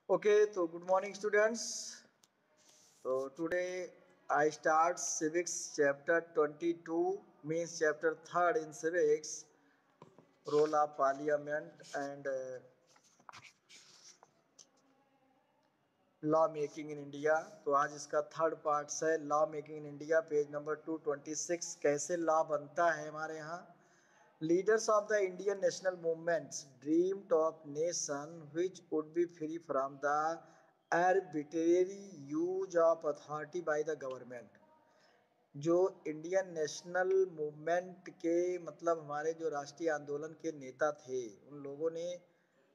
Okay, so good morning, students. So today I start civics chapter 22, means chapter 3rd in civics, role of parliament and law making in India. तो आज इसका third part है law making in India, page number 226। कैसे law बनता है हमारे यहाँ। Leaders of the Indian national movements dreamed of nation which would be free from the arbitrary use of authority by the government. जो Indian national movement के मतलब हमारे जो राष्ट्रीय आंदोलन के नेता थे, उन लोगों ने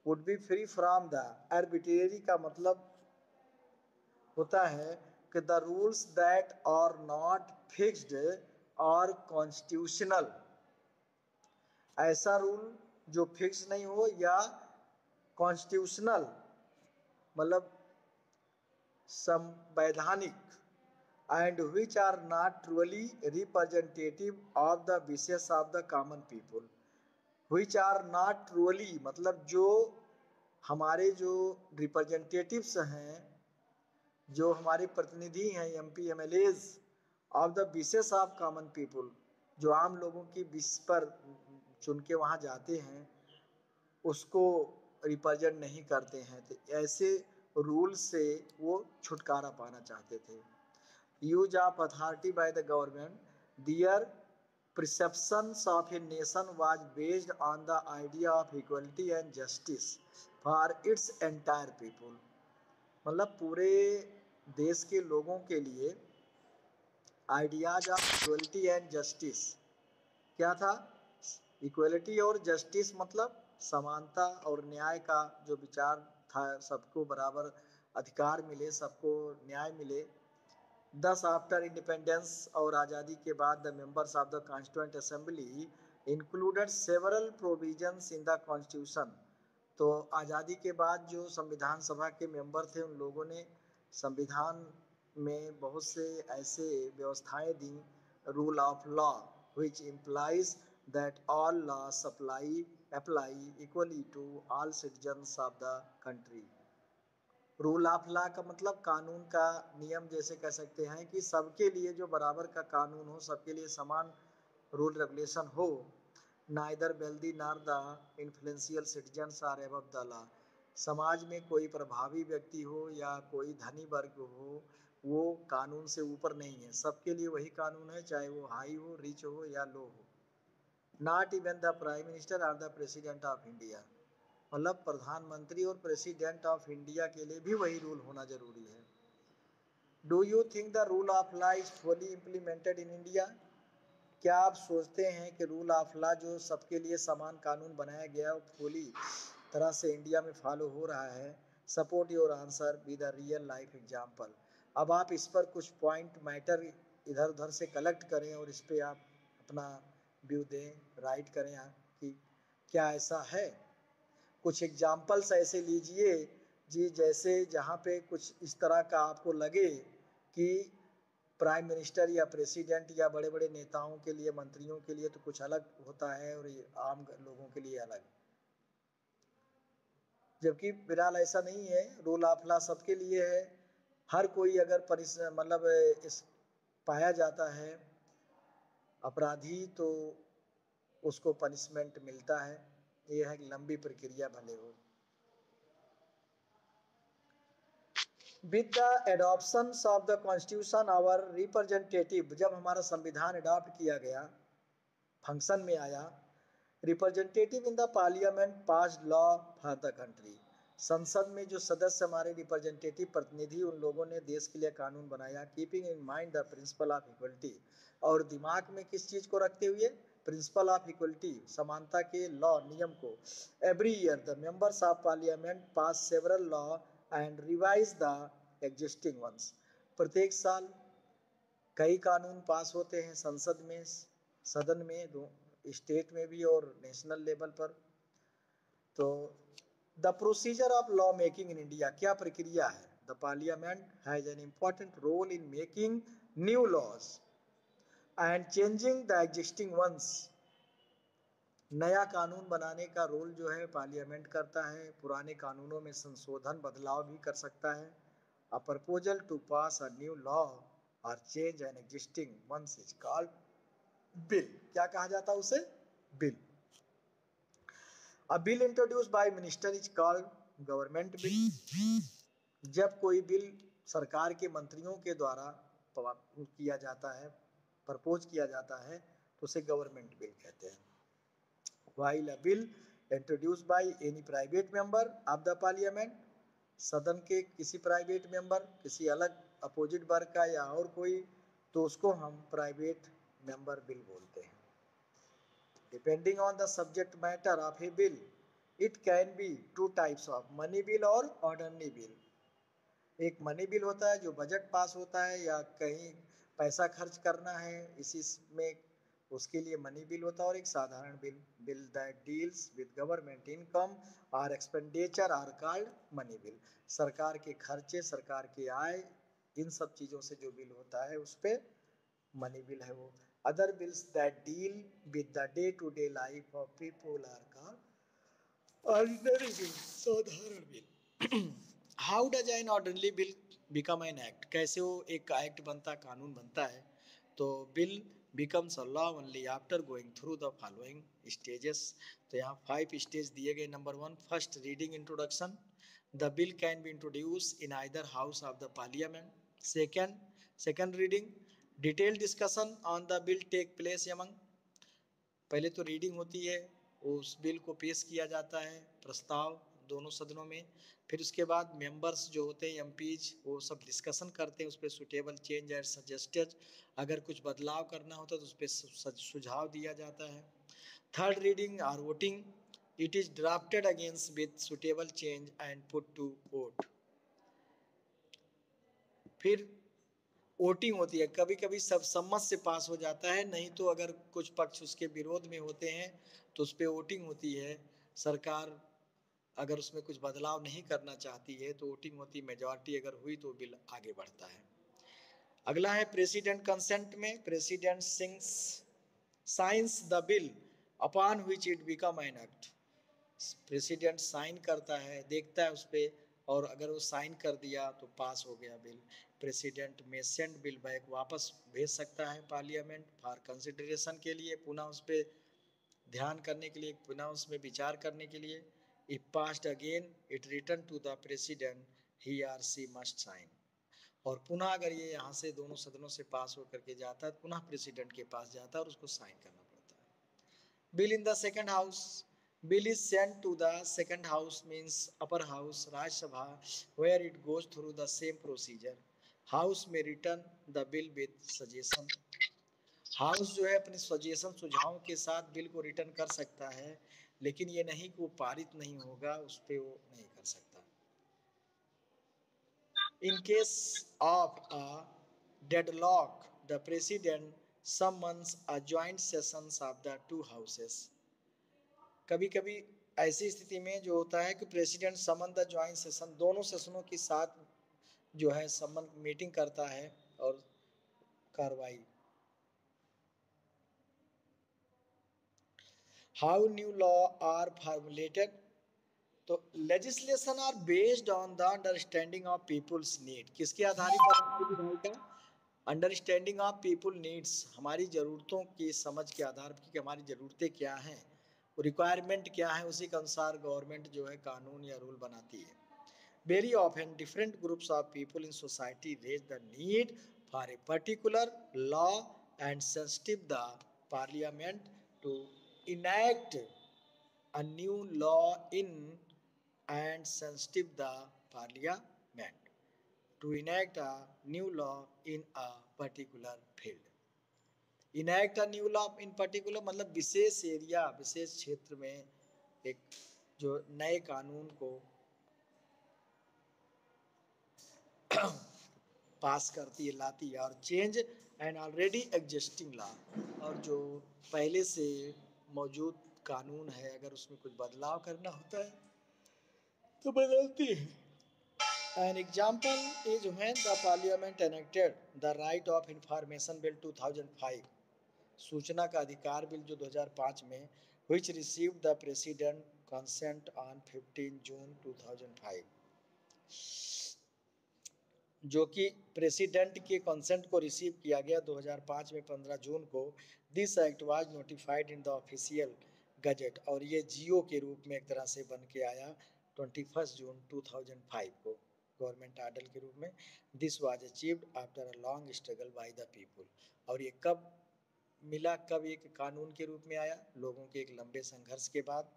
would be free from the arbitrary का मतलब होता है कि the rules that are not fixed और कॉन्स्टिट्यूशनल, ऐसा रूल जो फिक्स नहीं हो या कॉन्स्टिट्यूशनल मतलब संवैधानिक, and which are not truly representative of the wishes of the common people. Which are not truly मतलब जो हमारे जो रिप्रेजेंटेटिव्स हैं, जो हमारे प्रतिनिधि हैं, MP MLAs of the wishes of common people, जो आम लोगों की विश पर चुन के वहाँ जाते हैं, उसको रिप्रेजेंट नहीं करते हैं। तो ऐसे रूल से वो छुटकारा पाना चाहते थे। Use of authority by the government, their perceptions of a nation was based on the idea of equality and justice for its entire people। मतलब पूरे देश के लोगों के लिए ideas of equality and justice क्या था। इक्वलिटी और जस्टिस मतलब समानता और न्याय का जो विचार था, सबको बराबर अधिकार मिले, सबको न्याय मिले। दस आफ्टर इंडिपेंडेंस और आज़ादी के बाद the members of the constituent assembly included several provisions in the constitution. तो आज़ादी के बाद जो संविधान सभा के मेंबर थे, उन लोगों ने संविधान में बहुत से ऐसे व्यवस्थाएं दी। Rule of law which implies that all law apply equally to all citizens of the country. Rule of law का मतलब कानून का नियम, जैसे कह सकते हैं कि सबके लिए जो बराबर का कानून हो, सबके लिए समान रूल रेगुलेशन हो। Neither wealthy nor the influential citizens are above the law. समाज में कोई प्रभावी व्यक्ति हो या कोई धनी वर्ग हो, वो कानून से ऊपर नहीं है। सबके लिए वही कानून है, चाहे वो हाई हो, रिच हो या लो हो। Not even the prime minister or the president of India. मतलब प्रधानमंत्री और प्रेसिडेंट ऑफ इंडिया के लिए भी वही रूल होना जरूरी है। Do you think the rule of law is fully implemented in India. क्या आप सोचते हैं कि रूल ऑफ लॉ जो सबके लिए समान कानून बनाया गया वो पूरी तरह से इंडिया में फॉलो हो रहा है। Support your answer with a real life example. अब आप इस पर कुछ पॉइंट मैटर इधर उधर से कलेक्ट करें और इस पर आप अपना व्यू दें, राइट करें कि क्या ऐसा है। कुछ एग्जाम्पल्स ऐसे लीजिए जी, जैसे जहाँ पे कुछ इस तरह का आपको लगे कि प्राइम मिनिस्टर या प्रेसिडेंट या बड़े बड़े नेताओं के लिए, मंत्रियों के लिए तो कुछ अलग होता है और ये आम लोगों के लिए अलग, जबकि फिलहाल ऐसा नहीं है। रूल ऑफ लॉ सबके लिए है। हर कोई अगर मतलब इस पाया जाता है अपराधी, तो उसको पनिशमेंट मिलता है। ये है कि लंबी प्रक्रिया भले हो। With the adoption of the constitution our representative, जब हमारा संविधान अडॉप्ट किया गया, फंक्शन में आया, representative in the parliament pass law for the country. संसद में जो सदस्य हमारे रिप्रेजेंटेटिव प्रतिनिधि, उन लोगों ने देश के लिए कानून बनाया, keeping in mind the principle of equality. और दिमाग में किस चीज़ को रखते हुए, प्रिंसिपल ऑफ इक्वलिटी, समानता के लॉ नियम को। Every year the members of parliament pass several law and revise the existing ones. प्रत्येक साल कई कानून पास होते हैं संसद में, सदन में, स्टेट में भी और नेशनल लेवल पर। तो the procedure of law making in India, क्या प्रक्रिया है। The parliament has an important role in making new laws and changing the existing ones. नया कानून बनाने का रोल जो है पार्लियामेंट करता है, पुराने कानूनों में संशोधन बदलाव भी कर सकता है। A proposal to pass a new law और change an existing one is called bill. क्या कहा जाता है उसे? Bill. A bill introduce by minister is called government bill. जब कोई बिल सरकार के मंत्रियों के द्वारा किया जाता है, प्रपोज किया जाता है, तो उसे गवर्नमेंट बिल कहते हैं। While a bill introduced by any private member of the parliament, सदन के किसी प्राइवेट मेंबर, किसी अलग अपोजिट वर्ग का या और कोई, तो उसको हम प्राइवेट मेंबर बिल बोलते हैं। Depending on the subject matter of A bill, it can be two types of money bill और ऑर्डनरी बिल। एक मनी बिल होता है जो बजट पास होता है या कहीं पैसा खर्च करना है इसी में, उसके लिए मनी बिल होता है। और एक साधारण bill, bill that deals with government income और expenditure are called money bill. सरकार के खर्चे, सरकार की आय, इन सब चीज़ों से जो बिल होता है उस पर मनी बिल है वो। Other bills that deal with the day to day life of people are called ordinary bill, साधारण bill. How does an ordinary bill become an act? कैसे वो एक एक्ट बनता, कानून बनता है? तो bill becomes a law only after going through the following stages. तो यहाँ 5 स्टेज दिए गए। Number 1, first reading introduction. The bill can be introduce in either house of the parliament. Second reading, detail discussion on the bill take place among. पहले तो reading होती है, उस bill को पेश किया जाता है, प्रस्ताव दोनों सदनों में। फिर उसके बाद मेंबर्स जो होते हैं, एमपीज, वो सब डिस्कशन करते हैं उस पर, सुटेबल चेंज एंड सजेस्टेड। अगर कुछ बदलाव करना होता है तो उस पर सुझाव दिया जाता है। थर्ड रीडिंग और voting, it is drafted against with suitable change and put to vote. फिर वोटिंग होती है, कभी कभी सब सम्मत से पास हो जाता है, नहीं तो अगर कुछ पक्ष उसके विरोध में होते हैं तो उस पर वोटिंग होती है। सरकार अगर उसमें कुछ बदलाव नहीं करना चाहती है तो वोटिंग होती, मेजॉरिटी अगर हुई तो बिल आगे बढ़ता है। अगला है प्रेसिडेंट कंसेंट में, president signs the bill upon which it become an act. President sign करता है, देखता है उस पर, और अगर वो साइन कर दिया तो पास हो गया बिल। प्रेसिडेंट में सेंड बिल बैक, वापस भेज सकता है पार्लियामेंट फॉर कंसिडरेशन के लिए, पुनः उस पर ध्यान करने के लिए, पुनः उसमें विचार करने के लिए। If passed again it return to the president, he or she must sign. और पुनः अगर ये यहाँ से दोनों सदनों से पास होकर के जाता है तो पुनः प्रेसिडेंट के पास जाता है और उसको साइन करना पड़ता है। Bill in the second house, bill is sent to the second house, means upper house, Rajya Sabha, where it goes through the same procedure. House may return the bill with suggestion. House जो है अपने suggestion, सुझाव के साथ bill को return कर सकता है, लेकिन ये नहीं कि वो पारित नहीं होगा, उस पर वो नहीं कर सकता। In case of a deadlock, the president summons a joint sessions of the two houses. कभी कभी ऐसी स्थिति में जो होता है कि president summon the joint session, दोनों सेशनों के साथ जो है समन मीटिंग करता है और कार्रवाई। How new law are formulated? तो legislation are based on the understanding of people's need. किसके आधारित पर? अंडरस्टैंडिंग ऑफ पीपुल नीड्स, हमारी ज़रूरतों की समझ के आधार पर कि हमारी ज़रूरतें क्या हैं, रिक्वायरमेंट क्या है, उसी के अनुसार गवर्नमेंट जो है कानून या रूल बनाती है। Very often different groups of people in society raise the need for a particular law and sensitive the parliament to enact a new law in and sensitive the parliament to enact a new law in a particular field. Enact a new law in particular मतलब विशेष area, विशेष क्षेत्र में एक जो नए कानून को पास करती है, लाती है। और change and already existing law, और जो पहले से मौजूद कानून है अगर उसमें कुछ बदलाव करना होता है तो बदलती है। An example is when the parliament enacted the right of information bill 2005। सूचना का अधिकार बिल जो 2005 में which received the president consent on 15 June 2005, जो कि प्रेसिडेंट के कंसेंट को रिसीव किया गया 2005 में 15 जून को। This act was notified in the official gazette, और ये जियो के रूप में एक तरह से बन के आया 21 जून 2005 को गवर्नमेंट आर्डर के रूप में। This was achieved after a long struggle by the people, और ये कब मिला, कब एक कानून के रूप में आया? लोगों के एक लंबे संघर्ष के बाद।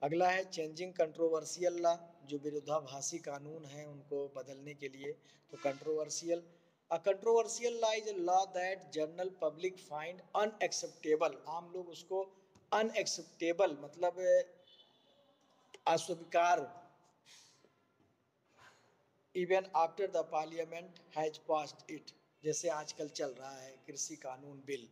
अगला है चेंजिंग कंट्रोवर्शियल लॉ, जो विरोधाभासी कानून हैं उनको बदलने के लिए। तो controversial, a controversial law is a law that general public find unacceptable, आम लोग उसको अनएक्सेप्टेबल मतलब अस्वीकार, even after the parliament has passed it, जैसे आजकल चल रहा है कृषि कानून बिल,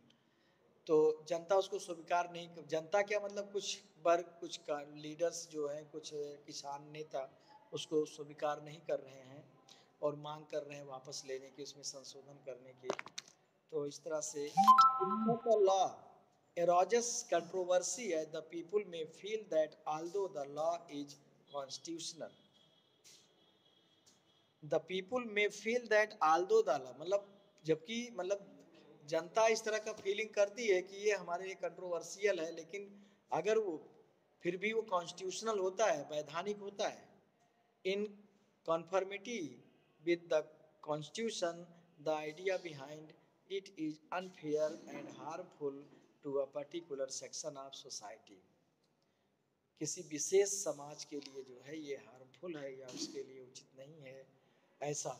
तो जनता उसको स्वीकार नहीं, जनता क्या मतलब कुछ वर्ग, कुछ लीडर्स जो हैं, कुछ किसान नेता उसको स्वीकार नहीं कर रहे हैं और मांग कर रहे हैं वापस लेने की, उसमें संशोधन करने की। तो इस तरह से law eroges controversy as the people may feel that although the law is constitutional, the people may feel that Aldous the law, मतलब जबकि मतलब जनता इस तरह का फीलिंग करती है कि ये हमारे लिए कंट्रोवर्शियल है, लेकिन अगर वो फिर भी वो कॉन्स्टिट्यूशनल होता है, वैधानिक होता है, in conformity with the constitution, the idea behind it is unfair and harmful to a particular section of society, किसी विशेष समाज के लिए जो है ये हार्मफुल है या उसके लिए उचित नहीं है ऐसा।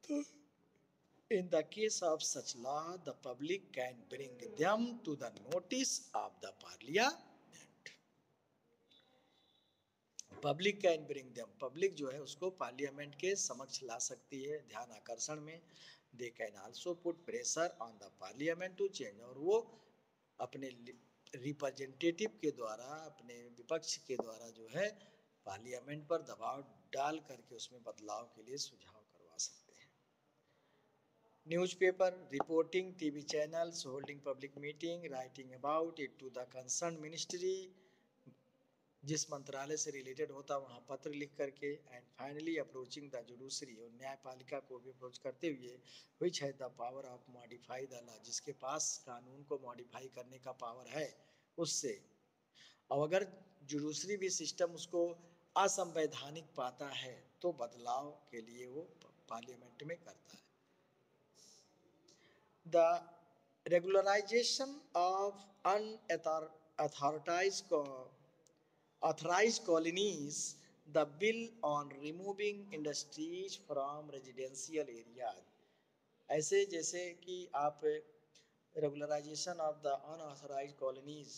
तो in the case of such law, the public can bring them to the notice of the parliament. Public can bring them, public जो है उसको पार्लियामेंट के समक्ष ला सकती है ध्यान आकर्षण में। They can also put pressure on the parliament to change, और वो अपने रिप्रेजेंटेटिव के द्वारा, अपने विपक्ष के द्वारा जो है पार्लियामेंट पर दबाव डाल करके उसमें बदलाव के लिए सुझाव करवा सकते हैं। Newspaper reporting, TV channels holding public meeting, writing about it to the concern ministry, जिस मंत्रालय से रिलेटेड होता वहाँ पत्र लिख करके, and finally approaching the judiciary, और न्यायपालिका को भी अप्रोच करते हुए, विच है the power of modify the law, जिसके पास कानून को मॉडिफाई करने का पावर है उससे। और अगर जुडिशरी भी सिस्टम उसको असंवैधानिक पाता है तो बदलाव के लिए वो पार्लियामेंट में करता है। The regularization of authorized colonies, the bill on removing industries from residential areas, ऐसे जैसे कि आप regularisation of the unauthorised colonies,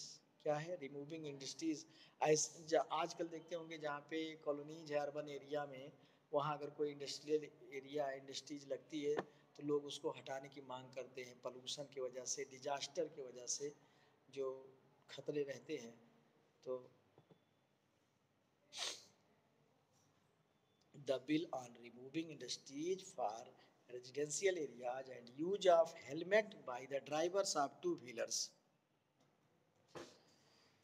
क्या है, रिमूविंग इंडस्ट्रीज। आजकल देखते होंगे जहाँ पे कॉलोनीज है अर्बन एरिया में, वहाँ अगर कोई इंडस्ट्रियल एरिया इंडस्ट्रीज लगती है तो लोग उसको हटाने की मांग करते हैं, पॉल्यूशन की वजह से, डिजास्टर की वजह से जो खतरे रहते हैं। तो the bill on removing industries for residential areas and use of helmet by the drivers of two-wheelers.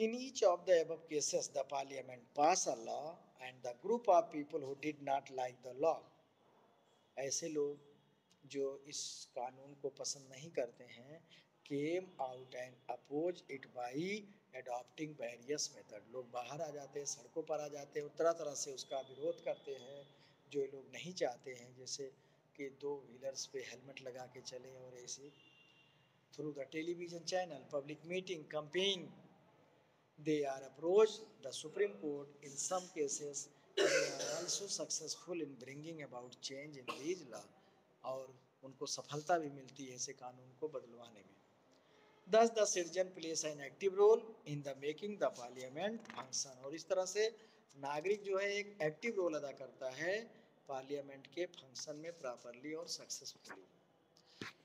In each of the above cases, the parliament passed a law and the group of people who did not like the law, ऐसे लोग जो इस कानून को पसंद नहीं करते हैं, came out and oppose it by adopting various method, लोग बाहर आ जाते हैं, सड़कों पर आ जाते हैं, तरह तरह से उसका विरोध करते हैं जो लोग नहीं चाहते हैं, जैसे कि दो व्हीलर्स पे हेलमेट लगा के चले, और ऐसे through the television channel, public meeting, campaign, they are approached the Supreme Court. In some cases they are also successful in bringing about change in these law, और उनको सफलता भी मिलती है ऐसे कानून को बदलवाने में। Thus the citizen plays an active role in the making the parliament function, और इस तरह से नागरिक जो है एक एक्टिव रोल अदा करता है पार्लियामेंट के फंक्शन में प्रॉपरली और सक्सेसफुली।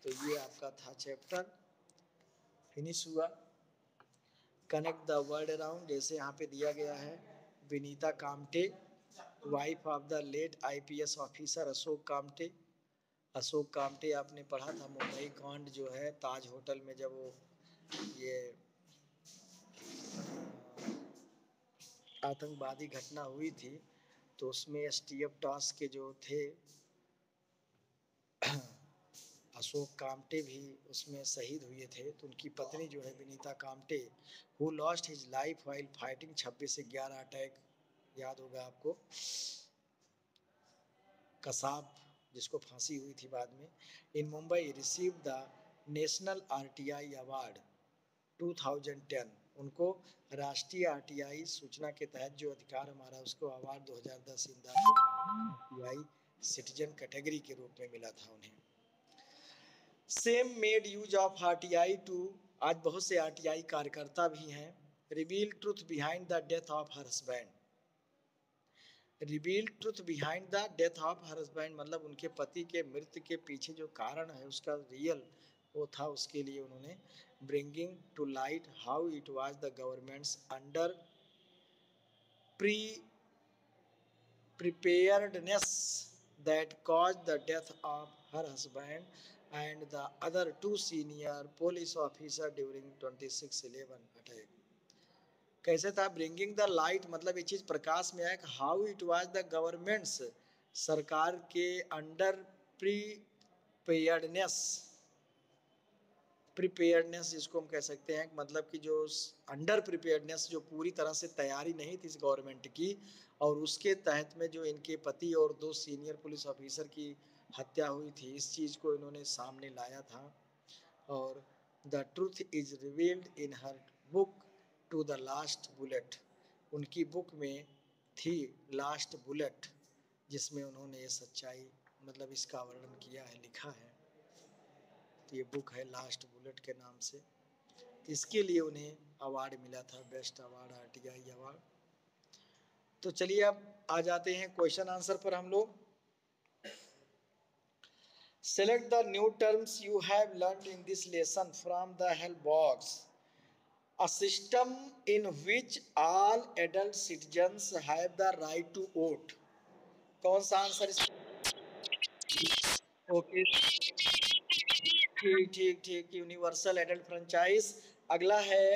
तो ये आपका था चैप्टर, फिनिश हुआ। कनेक्ट द वर्ड अराउंड, जैसे यहाँ पे दिया गया है, Vinita Kamte, wife of the late IPS officer Ashok Kamte. Ashok Kamte आपने पढ़ा था, मुंबई कांड जो है ताज होटल में जब वो ये आतंकवादी घटना हुई थी, तो उसमें एसटीएफ टास्क के जो थे अशोक कामटे भी उसमें शहीद हुए थे। तो उनकी पत्नी जो है Vinita Kamte, who lost his life while fighting 26/11 attack, याद होगा आपको, कसाब जिसको फांसी हुई थी बाद में, in Mumbai receive the national RTI award 2010। उनको राष्ट्रीय आरटीआई सूचना के तहत जो अधिकार हमारा उसको award 2010 in the RTI citizen category के रूप में मिला था उन्हें। Same made use of RTI to, आज बहुत से आरटीआई कार्यकर्ता भी हैं, reveal truth behind the death of her husband. Reveal truth behind the death of her husband मतलब उनके पति के मृत्यु के पीछे जो कारण है उसका रियल वो था, उसके लिए उन्होंने bringing to light how it was the government's under preparedness that caused the death of her husband and the other two senior police officers during 26/11 attack। कैसे था ब्रिंगिंग द लाइट मतलब ये चीज प्रकाश में आया कि how it was the governments, सरकार के अंडर प्रीपेयर्डनेस, प्रिपेयर्डनेस जिसको हम कह सकते हैं, मतलब कि जो अंडर प्रिपेयर्डनेस, जो पूरी तरह से तैयारी नहीं थी इस गवर्नमेंट की, और उसके तहत में जो इनके पति और 2 सीनियर पुलिस ऑफिसर की हत्या हुई थी, इस चीज़ को इन्होंने सामने लाया था। और the truth is revealed in her book to the last bullet, उनकी बुक में थी लास्ट बुलेट, जिसमें उन्होंने ये सच्चाई मतलब इसका वर्णन किया है, लिखा है। तो ये बुक है लास्ट बुलेट के नाम से, इसके लिए उन्हें अवार्ड मिला था, बेस्ट अवार्ड, आरटीआई अवार्ड। तो चलिए अब आ जाते हैं क्वेश्चन आंसर पर हम लोग। Select the new terms you have learned in this lesson from the help box. A system in which all adult citizens have the right to vote. कौन सा आंसर इस? ओके, ठीक ठीक ठीक, यूनिवर्सल एडल्ट फ्रेंचाइज। अगला है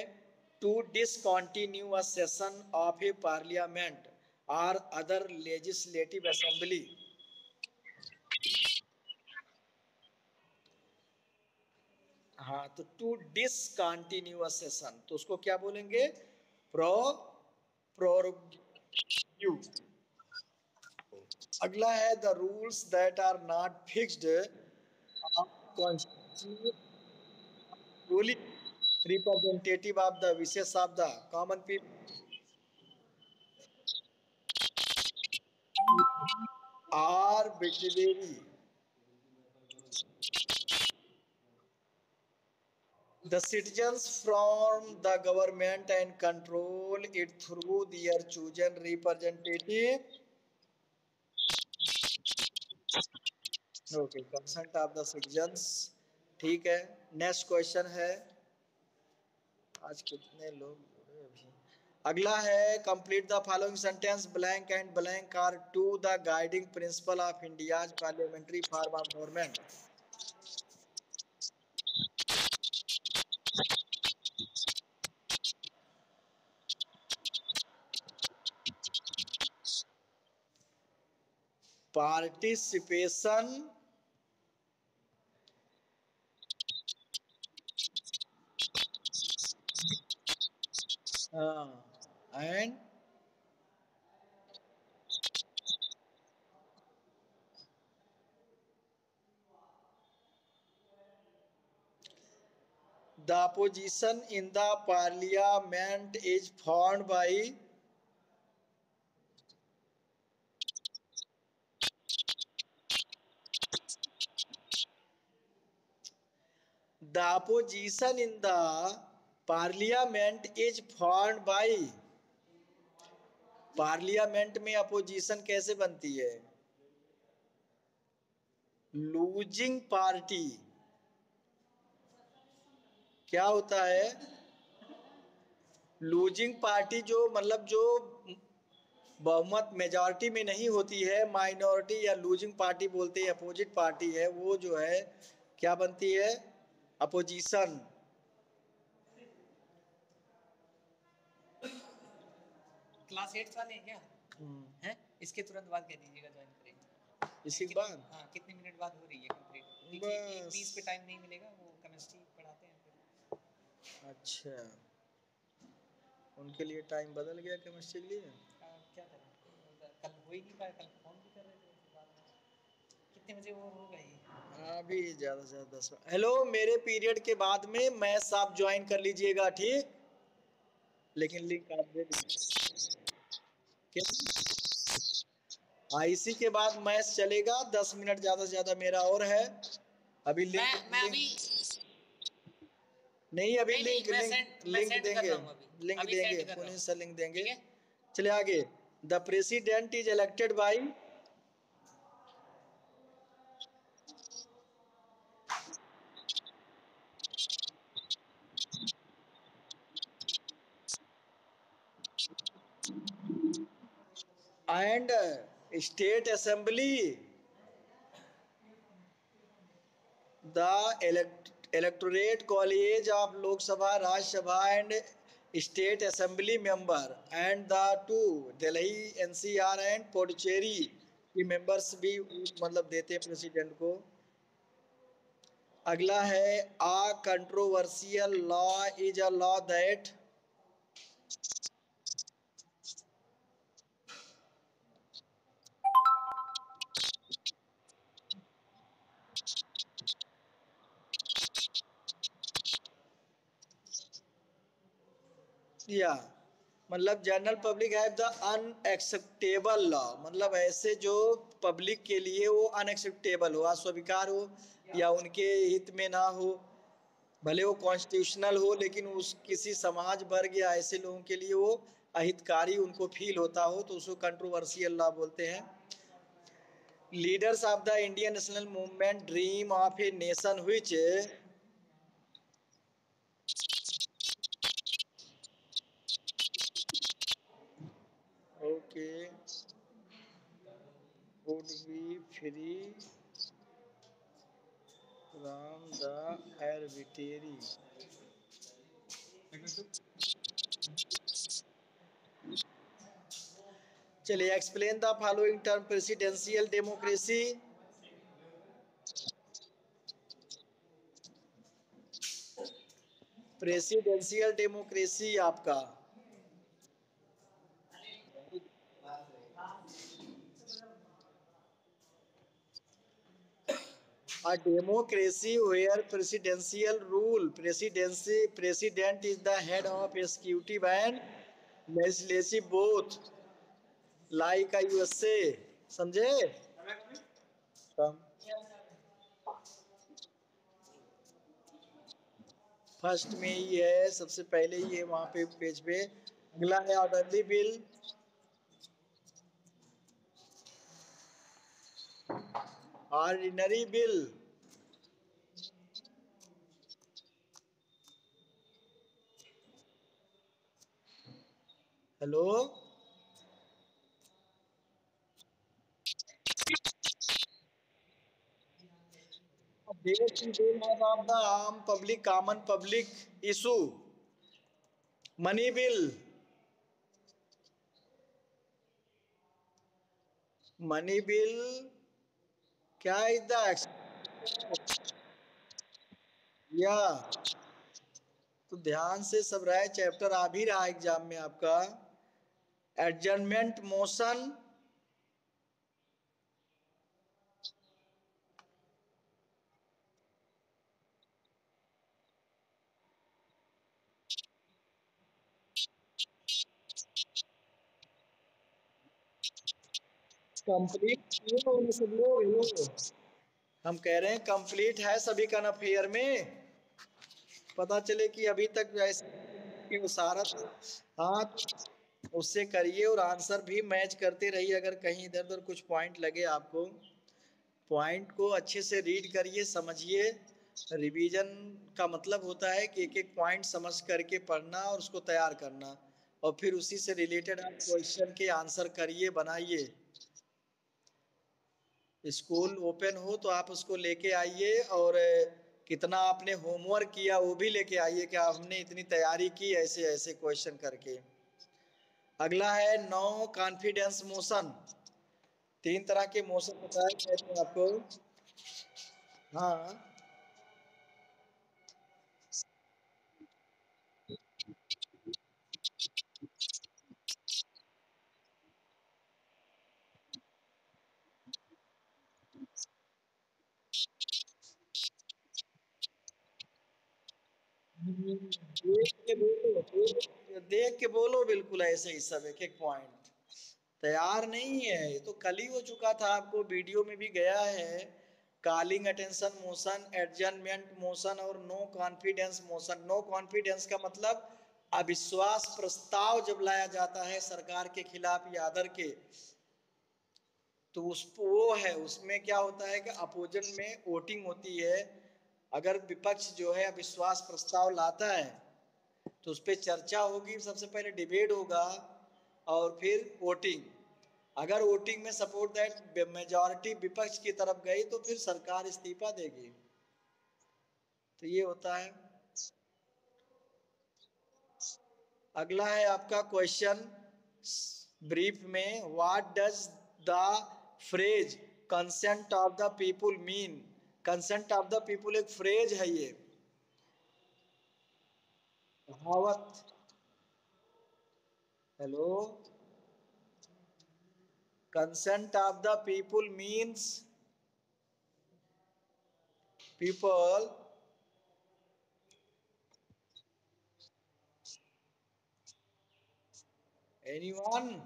to discontinue a session of a parliament और other legislative assembly. हाँ, तो टू डिसकंटिन्यू अ सेशन तो उसको क्या बोलेंगे? Pro prorogue. अगला है the rules that are not fixed constitutionally representative of the wishes of the common people arbitrary. The citizens from the government and control it through their chosen representative. Okay, consent of the citizens. ठीक है, next question है, आज कितने लोग जुड़े अभी। अगला है complete the following sentence blank and blank are to the guiding principle of India's parliamentary form of government. Participation, and the opposition in the parliament is formed by the opposition in the parliament is formed by। Parliament में opposition कैसे बनती है? Losing party. क्या होता है? Losing party जो मतलब जो बहुमत मेजॉरिटी में नहीं होती है, माइनॉरिटी या लूजिंग पार्टी बोलते हैं, अपोजिट पार्टी है, वो जो है क्या बनती है? अपोजिशन। क्लास 8 वाले हैं क्या हैं? इसके तुरंत बाद कह दीजिएगा ज्वाइन करेंगे। इसी के बाद? हाँ, कितने मिनट बाद हो रही है कंप्लीट? बस 20 पे टाइम नहीं मिलेगा, वो केमिस्ट्री पढ़ाते हैं फिर। अच्छा, उनके लिए टाइम बदल गया केमिस्ट्री के लिए। क्या करें, कल हो ही नहीं पाया, कल फोन भी कर रहे थे बाद में। कितने बजे वो हो गई? अभी ज़्यादा से ज़्यादा 10 मिनट। हेलो, मेरे पीरियड के बाद में मैथ्स आप ज्वाइन कर लीजिएगा, ठीक? लेकिन लिंक आप दे दीजिए। हाँ, इसी के बाद मैथ्स चलेगा, 10 मिनट ज़्यादा से ज़्यादा मेरा और है। अभी लिंक मैं अभी नहीं, अभी नहीं, लिंक लिंक लिंक देंगे, लिंक देंगे, पुनीत सर लिंक देंगे। चले आगे। The president is elected by and state assembly. The electorate college of Lok Sabha, Rajya Sabha and state assembly member and the two Delhi NCR and Puducherry की members भी मतलब देते हैं president को। अगला है a controversial law is a law that या मतलब general public have the unacceptable law, मतलब ऐसे जो पब्लिक के लिए वो अनएक्सेप्टेबल हो, अस्वीकार हो या उनके हित में ना हो, भले वो कॉन्स्टिट्यूशनल हो लेकिन उस किसी समाज वर्ग या ऐसे लोगों के लिए वो अहितकारी उनको फील होता हो तो उसको कंट्रोवर्शियल लॉ बोलते हैं। Leaders of the Indian national movement dream of a nation which okay would be free from the arbitrary। चलिए, explain the following term presidential democracy. Presidential democracy आपका a democracy where presidential rule, president is the head of executive and legislative both, like a USA। समझे? First में ही है, सबसे पहले ही है वहां पे पेज पे। अगला है orderly bill, ordinary bill, hello, of the आम public common public issue, money bill, money bill क्या इज द या तो ध्यान से सब रहा है, चैप्टर आ भी रहा एग्जाम में आपका। एडजर्नमेंट मोशन, कंप्लीट सब लोग, हम कह रहे हैं कंप्लीट है सभी का ना फेयर में, पता चले कि अभी तक ऐसे वो सारा। हाँ, उससे करिए और आंसर भी मैच करते रहिए। अगर कहीं इधर उधर कुछ पॉइंट लगे आपको, पॉइंट को अच्छे से रीड करिए, समझिए। रिवीजन का मतलब होता है कि एक एक पॉइंट समझ करके पढ़ना और उसको तैयार करना, और फिर उसी से रिलेटेड आप क्वेश्चन के आंसर करिए, बनाइए। स्कूल ओपन हो तो आप उसको लेके आइए, और कितना आपने होमवर्क किया वो भी लेके आइए कि हमने इतनी तैयारी की ऐसे ऐसे क्वेश्चन करके। अगला है नो कॉन्फिडेंस मोशन। 3 तरह के मोशन बताए गए थे आपको। हाँ, देख के बोलो बिल्कुल ऐसे ही सब एक एक पॉइंट। तैयार नहीं है, ये तो कल ही हो चुका था, आपको वीडियो में भी गया है। Calling attention motion, adjournment motion और no confidence motion. No confidence का मतलब अविश्वास प्रस्ताव जब लाया जाता है सरकार के खिलाफ या अदर के, तो उस वो है, उसमें क्या होता है कि अपोजन में वोटिंग होती है। अगर विपक्ष जो है अविश्वास प्रस्ताव लाता है तो उस पर चर्चा होगी, सबसे पहले डिबेट होगा और फिर वोटिंग। अगर वोटिंग में सपोर्ट दैट मेजॉरिटी विपक्ष की तरफ गई तो फिर सरकार इस्तीफा देगी। तो ये होता है। अगला है आपका क्वेश्चन ब्रीफ में, what does the phrase consent of the people mean. Consent of the people एक फ्रेज है, ये कहावत। Hello, consent of the people means people anyone.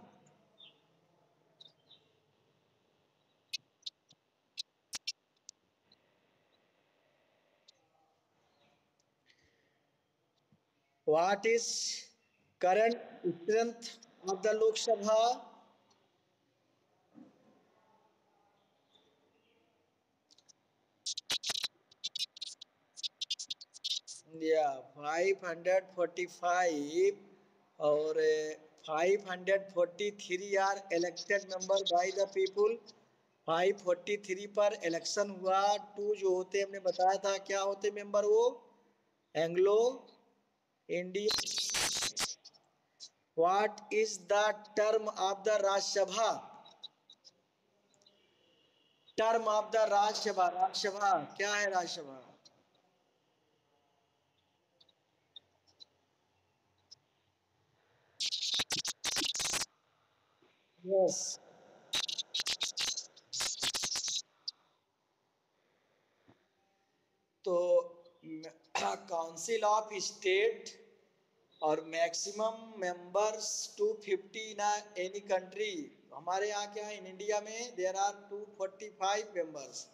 What is current strength of the Lok Sabha. या 545 और 543 are elected member by the people. 543 पर election हुआ। 2 जो होते हमने बताया था क्या होते मेंबर, वो Anglo Indian. What is the term of the Rajya Sabha. Term of the Rajya Sabha, Rajya Sabha क्या है राज्यसभा। यस। तो काउंसिल ऑफ स्टेट और maximum members 250 in any country. हमारे यहाँ क्या है, इन इंडिया में देयर आर 245 मेंबर्स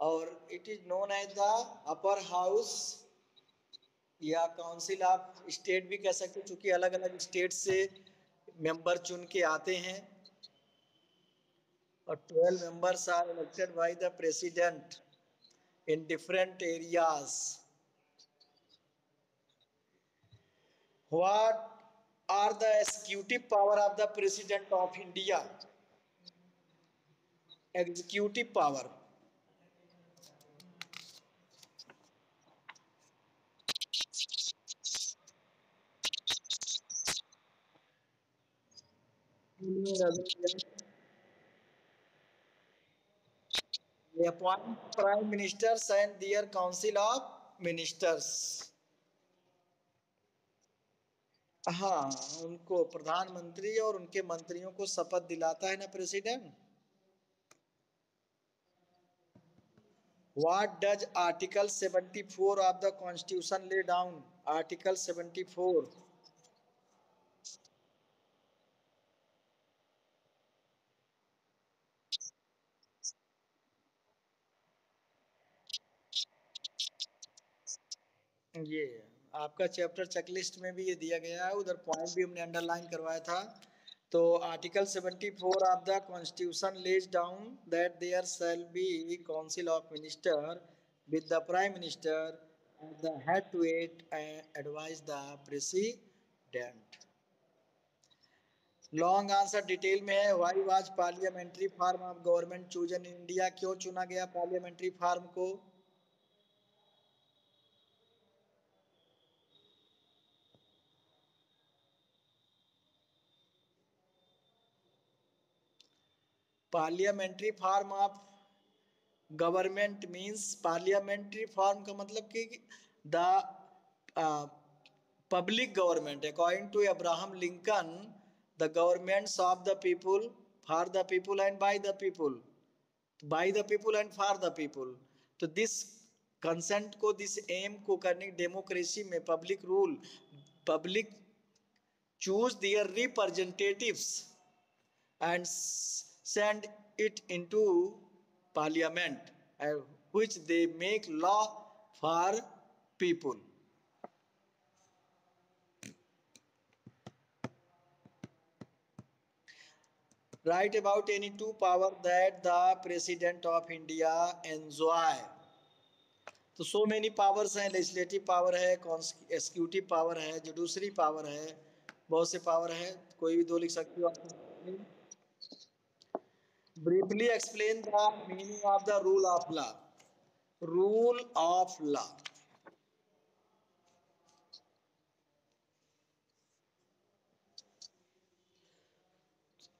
और it is known as the upper house या काउंसिल ऑफ स्टेट भी कह सकते हैं, क्योंकि अलग अलग स्टेट से मेंबर चुन के आते हैं। और 12 members are elected by the president in different areas. What are the executive power of the President of India? Executive power. They appoint prime ministers and their council of ministers. हाँ, उनको प्रधानमंत्री और उनके मंत्रियों को शपथ दिलाता है ना president. What does Article 74 of the Constitution lay down? Article 74. ये आपका चैप्टर चेकलिस्ट में भी ये दिया गया है, उधर पॉइंट भी हमने अंडरलाइन करवाया था। तो article 74 of the constitution lays down that there shall be council of minister with the prime minister the head to it and advise the president. Long answer detail में है, why was parliamentary form of government chosen in India. क्यों चुना गया parliamentary form को। Parliamentary form of government means, parliamentary form का मतलब कि the public government according to Abraham Lincoln, the governments of the people, for the people and by the people, by the people and for the people. तो this consent को, this M को करने, democracy में public rule, public choose there representatives and send it into parliament, which they make law for people. Write about any two power that the president of India enjoy. तो so many powers हैं, legislative power है, executive power है, judiciary power है, बहुत से power है, कोई भी दो लिख सकते हो आप। Briefly explain the meaning of the rule of law. Rule of law,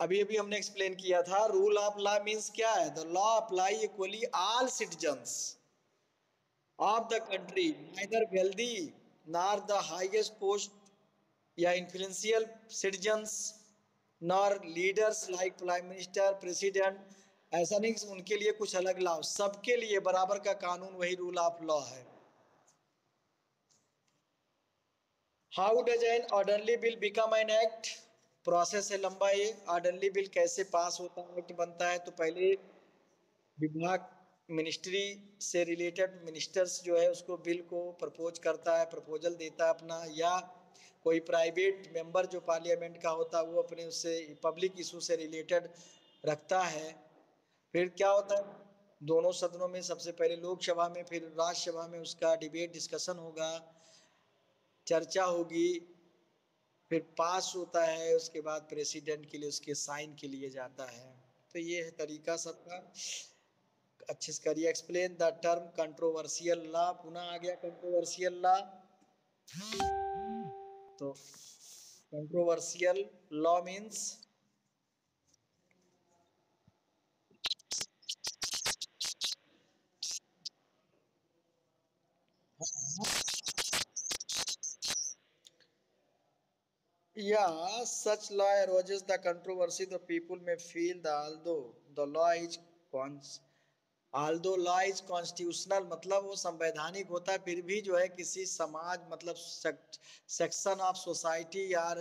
अभी अभी हमने एक्सप्लेन किया था। रूल ऑफ लॉ मीन्स क्या है? The law apply equally all citizens of the country, neither wealthy nor the highest post या influential citizens, nor leaders like prime minister, president. ऐसा नहीं कि उनके लिए कुछ अलग लॉ, सबके लिए बराबर का कानून, वही रूल ऑफ लॉ है। How does an orderly bill become an act? Process है लंबा ये। ऑर्डरली बिल कैसे पास होता है, एक्ट बनता है? तो पहले विभाग, मिनिस्ट्री से रिलेटेड मिनिस्टर्स जो है उसको बिल को प्रपोज करता है, प्रपोजल देता है अपना, या कोई प्राइवेट मेंबर जो पार्लियामेंट का होता है वो अपने उससे पब्लिक इशू से रिलेटेड रखता है। फिर क्या होता है, दोनों सदनों में, सबसे पहले लोकसभा में, फिर राज्यसभा में उसका डिबेट डिस्कशन होगा, चर्चा होगी, फिर पास होता है, उसके बाद प्रेसिडेंट के लिए उसके साइन के लिए जाता है। तो ये है तरीका सबका। अच्छे से करिए। Explain the term controversial law. पुनः आ गया कंट्रोवर्शियल लॉ। तो controversial law means yeah, such law arouses the controversy. The people may feel that although the law is constitutional, मतलब वो संवैधानिक होता है, फिर भी जो है किसी समाज, मतलब सेक्शन ऑफ सोसाइटी यार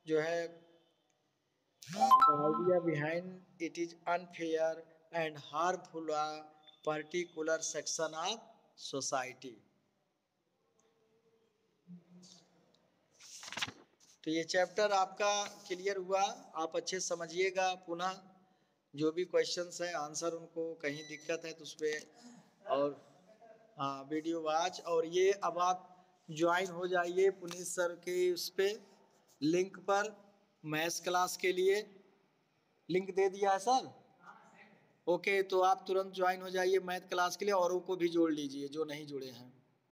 जो है idea behind it is unfair and harmful a particular section of society. तो ये चैप्टर आपका क्लियर हुआ, आप अच्छे समझिएगा। पुनः जो भी क्वेश्चंस हैं आंसर, उनको कहीं दिक्कत है तो उस पर और हाँ वीडियो वॉच। और ये अब आप ज्वाइन हो जाइए पुनीत सर के उस पर लिंक पर, मैथ्स क्लास के लिए लिंक दे दिया है सर। ओके, तो आप तुरंत ज्वाइन हो जाइए मैथ क्लास के लिए, औरों को भी जोड़ लीजिए जो नहीं जुड़े हैं।